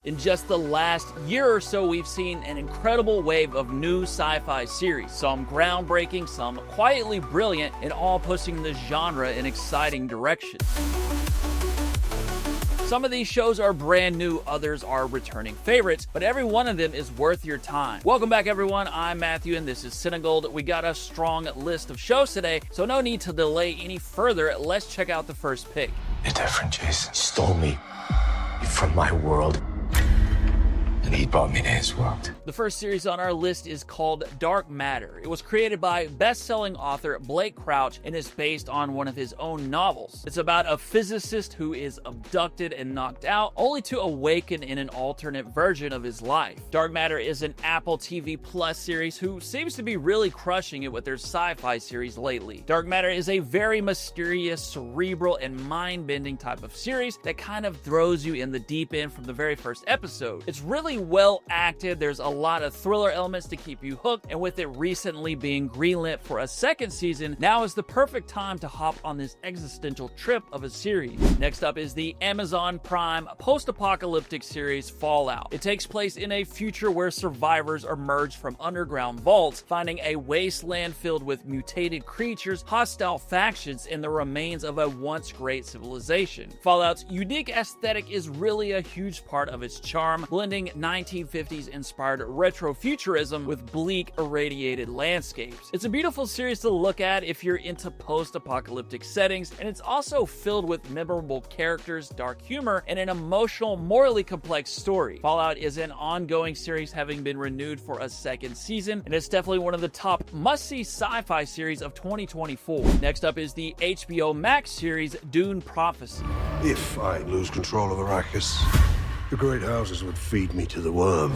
In just the last year or so, we've seen an incredible wave of new sci-fi series, some groundbreaking, some quietly brilliant, and all pushing the genre in exciting directions. Some of these shows are brand new, others are returning favorites, but every one of them is worth your time. Welcome back, everyone. I'm Matthew, and this is CineGold. We got a strong list of shows today, so no need to delay any further. Let's check out the first pick. You're different, Jason. You stole me from my world, and he brought me to his world. The first series on our list is called Dark Matter. It was created by best-selling author Blake Crouch and is based on one of his own novels. It's about a physicist who is abducted and knocked out, only to awaken in an alternate version of his life. Dark Matter is an Apple TV Plus series who seems to be really crushing it with their sci-fi series lately. Dark Matter is a very mysterious, cerebral, and mind-bending type of series that kind of throws you in the deep end from the very first episode. It's really well acted, there's a lot of thriller elements to keep you hooked, and with it recently being greenlit for a second season, now is the perfect time to hop on this existential trip of a series. Next up is the Amazon Prime post-apocalyptic series Fallout. It takes place in a future where survivors emerge from underground vaults, finding a wasteland filled with mutated creatures, hostile factions, and the remains of a once great civilization. Fallout's unique aesthetic is really a huge part of its charm, blending 1950s inspired retrofuturism with bleak, irradiated landscapes. It's a beautiful series to look at if you're into post-apocalyptic settings, and it's also filled with memorable characters, dark humor, and an emotional, morally complex story. Fallout is an ongoing series, having been renewed for a second season, and it's definitely one of the top must-see sci-fi series of 2024. Next up is the HBO Max series Dune Prophecy. If I lose control of Arrakis, the great houses would feed me to the worm.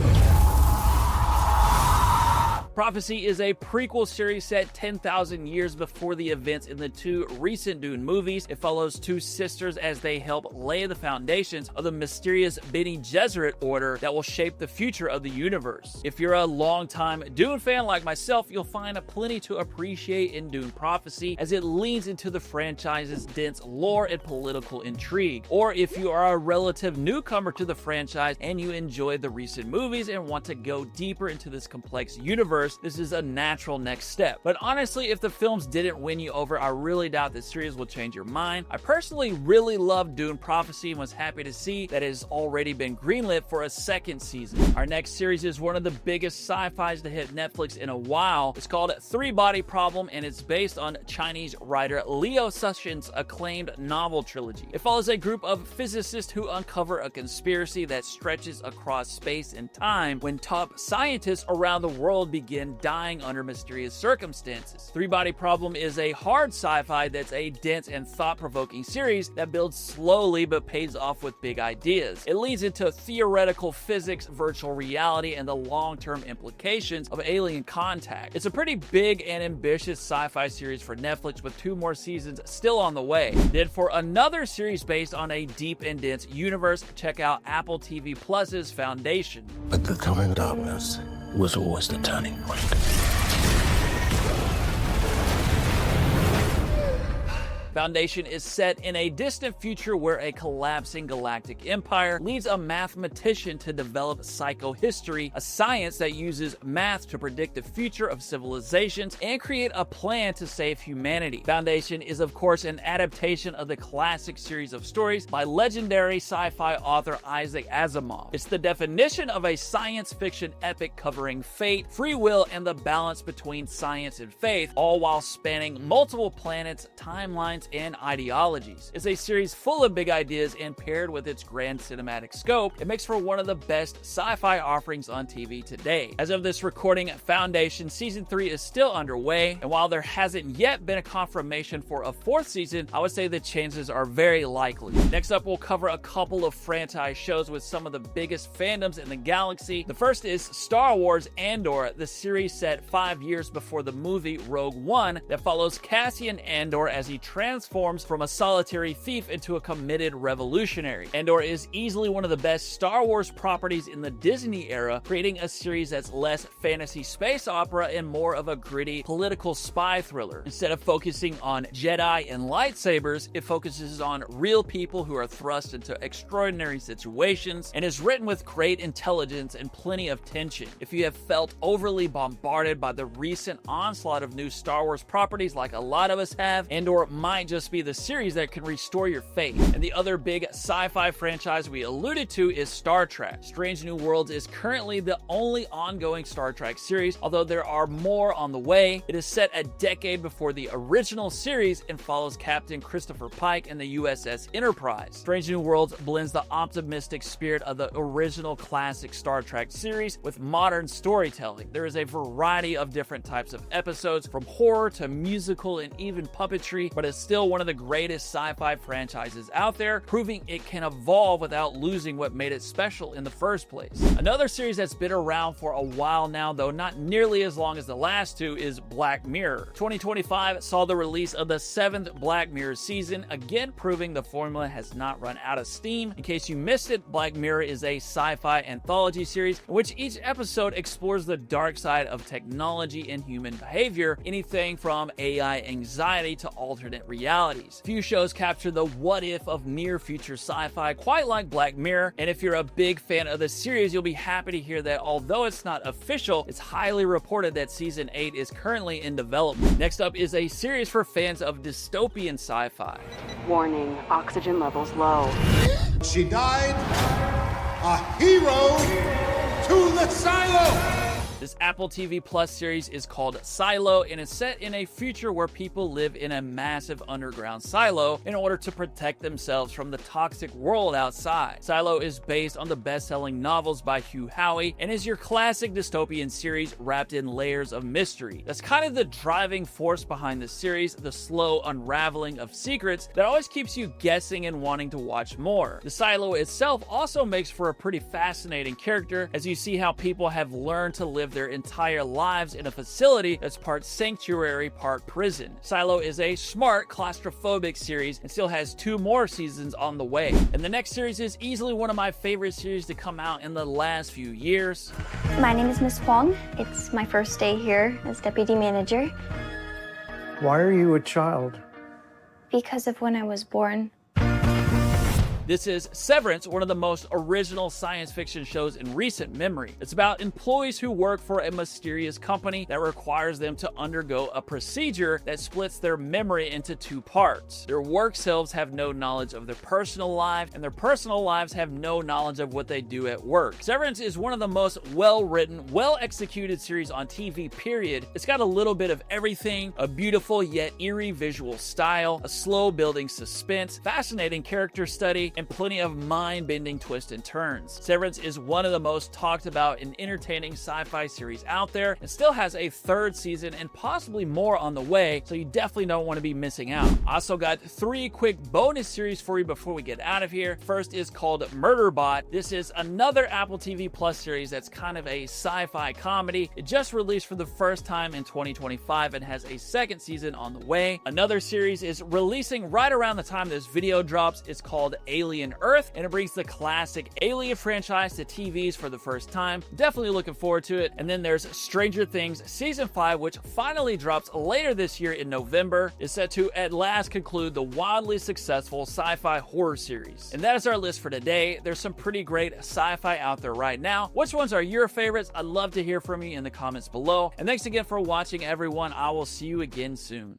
Prophecy is a prequel series set 10,000 years before the events in the two recent Dune movies. It follows two sisters as they help lay the foundations of the mysterious Bene Gesserit order that will shape the future of the universe. If you're a longtime Dune fan like myself, you'll find plenty to appreciate in Dune Prophecy as it leans into the franchise's dense lore and political intrigue. Or if you are a relative newcomer to the franchise and you enjoyed the recent movies and want to go deeper into this complex universe, this is a natural next step. But honestly, if the films didn't win you over, I really doubt this series will change your mind. I personally really loved Dune Prophecy and was happy to see that it has already been greenlit for a second season. Our next series is one of the biggest sci-fis to hit Netflix in a while. It's called Three Body Problem, and it's based on Chinese writer Liu Cixin's acclaimed novel trilogy. It follows a group of physicists who uncover a conspiracy that stretches across space and time when top scientists around the world begin dying under mysterious circumstances. Three Body Problem is a hard sci-fi that's a dense and thought-provoking series that builds slowly but pays off with big ideas. It leads into theoretical physics, virtual reality, and the long-term implications of alien contact. It's a pretty big and ambitious sci-fi series for Netflix, with 2 more seasons still on the way. Then for another series based on a deep and dense universe, check out Apple TV Plus's Foundation. But the coming darkness was always the turning point. Foundation is set in a distant future where a collapsing galactic empire leads a mathematician to develop psychohistory, a science that uses math to predict the future of civilizations and create a plan to save humanity. Foundation is, of course, an adaptation of the classic series of stories by legendary sci-fi author Isaac Asimov. It's the definition of a science fiction epic covering fate, free will, and the balance between science and faith, all while spanning multiple planets, timelines, and ideologies. It's a series full of big ideas, and paired with its grand cinematic scope, it makes for one of the best sci-fi offerings on TV today. As of this recording, Foundation Season 3 is still underway, and while there hasn't yet been a confirmation for a 4th season, I would say the chances are very likely. Next up, we'll cover a couple of franchise shows with some of the biggest fandoms in the galaxy. The first is Star Wars Andor, the series set 5 years before the movie Rogue One that follows Cassian Andor as he transforms transforms from a solitary thief into a committed revolutionary. Andor is easily one of the best Star Wars properties in the Disney era, creating a series that's less fantasy space opera and more of a gritty political spy thriller. Instead of focusing on Jedi and lightsabers, it focuses on real people who are thrust into extraordinary situations and is written with great intelligence and plenty of tension. If you have felt overly bombarded by the recent onslaught of new Star Wars properties like a lot of us have, Andor might just be the series that can restore your faith. And the other big sci-fi franchise we alluded to is Star Trek. Strange New Worlds is currently the only ongoing Star Trek series, although there are more on the way. It is set a decade before the original series and follows Captain Christopher Pike and the USS Enterprise. Strange New Worlds blends the optimistic spirit of the original classic Star Trek series with modern storytelling. There is a variety of different types of episodes, from horror to musical and even puppetry, but it's still one of the greatest sci-fi franchises out there, proving it can evolve without losing what made it special in the first place. Another series that's been around for a while now, though not nearly as long as the last two, is Black Mirror. 2025 saw the release of the 7th Black Mirror season, again proving the formula has not run out of steam. In case you missed it, Black Mirror is a sci-fi anthology series in which each episode explores the dark side of technology and human behavior, anything from AI anxiety to alternate realities. Few shows capture the what-if of near-future sci-fi quite like Black Mirror, and if you're a big fan of the series, you'll be happy to hear that although it's not official, it's highly reported that Season 8 is currently in development. Next up is a series for fans of dystopian sci-fi. Warning, oxygen levels low. She died a hero to the silo. This Apple TV Plus series is called Silo and is set in a future where people live in a massive underground silo in order to protect themselves from the toxic world outside. Silo is based on the best-selling novels by Hugh Howey and is your classic dystopian series wrapped in layers of mystery. That's kind of the driving force behind the series, the slow unraveling of secrets that always keeps you guessing and wanting to watch more. The silo itself also makes for a pretty fascinating character as you see how people have learned to live their entire lives in a facility that's part sanctuary, part prison. Silo is a smart, claustrophobic series and still has 2 more seasons on the way. And the next series is easily one of my favorite series to come out in the last few years. My name is Miss Huang. It's my first day here as deputy manager. Why are you a child? Because of when I was born. This is Severance, one of the most original science fiction shows in recent memory. It's about employees who work for a mysterious company that requires them to undergo a procedure that splits their memory into 2 parts. Their work selves have no knowledge of their personal lives, and their personal lives have no knowledge of what they do at work. Severance is one of the most well-written, well-executed series on TV, period. It's got a little bit of everything, a beautiful yet eerie visual style, a slow-building suspense, fascinating character study, and plenty of mind-bending twists and turns. Severance is one of the most talked about and entertaining sci-fi series out there and still has a 3rd season and possibly more on the way, so you definitely don't want to be missing out. I also got 3 quick bonus series for you before we get out of here. First is called Murderbot. This is another Apple TV Plus series that's kind of a sci-fi comedy. It just released for the first time in 2025 and has a 2nd season on the way. Another series is releasing right around the time this video drops. It's called Alien Earth, and it brings the classic Alien franchise to TVs for the first time. Definitely looking forward to it. And then there's Stranger Things Season 5, which finally drops later this year in November. Is set to at last conclude the wildly successful sci-fi horror series. And that is our list for today. There's some pretty great sci-fi out there right now. Which ones are your favorites? I'd love to hear from you in the comments below. And thanks again for watching, everyone. I will see you again soon.